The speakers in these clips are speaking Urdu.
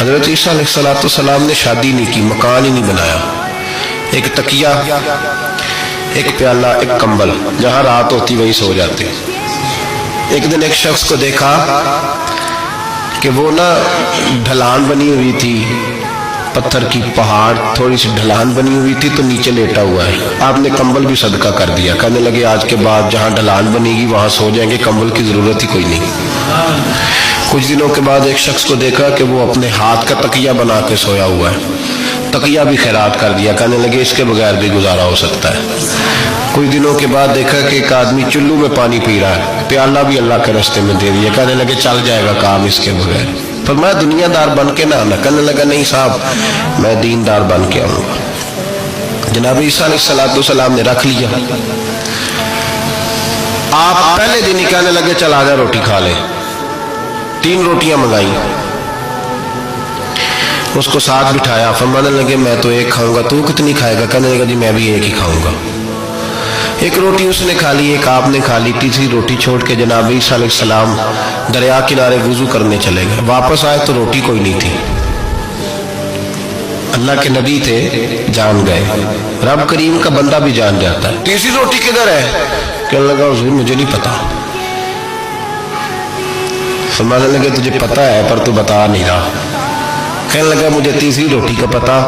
حضرت عیسیٰ علیہ السلام نے شادی نہیں کی، مکان ہی نہیں بنایا، ایک تکیہ، ایک پیالہ، ایک کمبل، جہاں رات ہوتی وہی سو جاتے۔ ایک دن ایک شخص کو دیکھا کہ وہ ڈھلان بنی ہوئی تھی، پتھر کی پہاڑ، تھوڑی سی ڈھلان بنی ہوئی تھی تو نیچے لیٹا ہوا ہے۔ آپ نے کمبل بھی صدقہ کر دیا، کہنے لگے آج کے بعد جہاں ڈھلان بنے گی وہاں سو جائیں گے، کمبل کی ضرورت ہی کوئی نہیں۔ کچھ دنوں کے بعد ایک شخص کو دیکھا کہ وہ اپنے ہاتھ کا تکیہ بنا کے سویا ہوا ہے، تکیہ بھی خیرات کر دیا، کہنے لگے اس کے بغیر بھی گزارا ہو سکتا ہے۔ کچھ دنوں کے بعد دیکھا کہ ایک آدمی چلو میں پانی پی رہا ہے، پیالہ بھی اللہ کے راستے میں دے دیا، کہنے لگے چل جائے گا کام اس کے بغیر۔ فرمایا دنیا دار بن کے نہ آنا، کہنے لگا نہیں صاحب میں دین دار بن کے آؤں گا۔ جناب عیسیٰ علیہ السلام نے رکھ لیا۔ آپ پہلے دن ہی کہنے لگے چل آجا روٹی کھا لے، 3 روٹیاں منگائی، اس کو ساتھ بٹھایا، فرمانے لگے میں تو ایک کھاؤں گا، تو کتنی کھائے گا؟ کہنے لگا جی میں بھی ایک ہی کھاؤں گا۔ ایک روٹی اس نے کھا لی، ایک آپ نے کھا لی، تیسری روٹی چھوڑ کے جناب عیسیٰ علیہ السلام دریا کنارے وضو کرنے چلے گئے۔ واپس آئے تو روٹی کوئی نہیں تھی، اللہ کے نبی تھے، جان گئے۔ رب کریم کا بندہ بھی جان جاتا ہے۔ تیسری روٹی کدھر ہے؟ کہنے لگا حضور مجھے نہیں پتا۔ فرمانے لگے تجھے پتا ہے پر تو بتا نہیں رہا۔ کہنے لگا مجھے تیسری روٹی کا پتا۔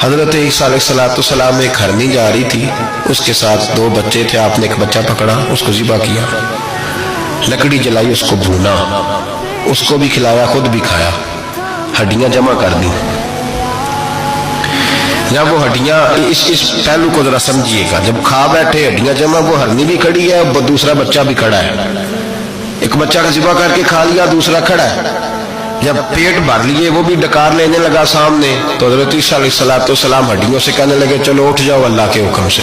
حضرت عیسیٰ علیہ السلام ایک ہرنی جا رہی تھی، اس کے ساتھ 2 بچے تھے، آپ نے ایک بچہ پکڑا، اس کو ذبح کیا، لکڑی جلائی، اس کو بھونا، اس کو بھی کھلایا، خود بھی کھایا، ہڈیاں جمع کر دی۔ جب وہ ہڈیاں، اس پہلو کو ذرا سمجھیے گا، جب کھا بیٹھے ہڈیاں جمع، وہ ہرنی بھی کھڑی ہے اور دوسرا بچہ بھی کھڑا ہے، ایک بچہ کا ذبح کر کے کھا لیا، دوسرا کھڑا ہے۔ جب پیٹ بھر لیے وہ بھی ڈکار لینے لگا سامنے، تو حضرت عیسیٰ علیہ السلام ہڈیوں سے کہنے لگے چلو اٹھ جاؤ اللہ کے حکم سے۔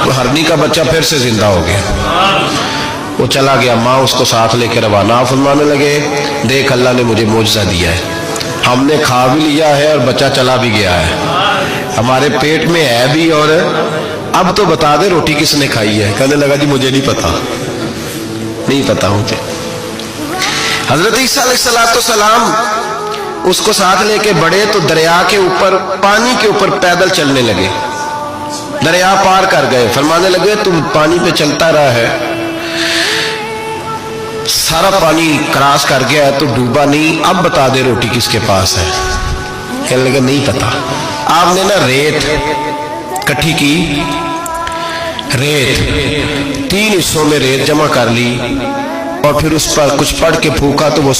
وہ ہرنی کا بچہ پھر سے زندہ ہو گیا، وہ چلا گیا، ماں اس کو ساتھ لے کے روانہ، فرمانے لگے دیکھ اللہ نے مجھے معجزہ دیا ہے، ہم نے کھا بھی لیا ہے اور بچہ چلا بھی گیا ہے، ہمارے پیٹ میں ہے بھی، اور اب تو بتا دے روٹی کس نے کھائی ہے؟ کہنے لگا جی مجھے نہیں پتا، نہیں پتا مجھے۔ حضرت عیسیٰ علیہ السلام اس کو ساتھ لے کے بڑھے تو دریا کے اوپر، پانی کے اوپر پیدل چلنے لگے، دریا پار کر گئے۔ فرمانے لگے تم پانی پہ چلتا رہا ہے، سارا پانی کراس کر گیا ہے تو ڈوبا نہیں، اب بتا دے روٹی کس کے پاس ہے؟ کہنے لگے نہیں پتا۔ آپ نے ریت کٹھی کی، ریت 3 حصوں میں ریت جمع کر لی اور پھر اس پر کچھ پڑھ کے پھونکا تو وہ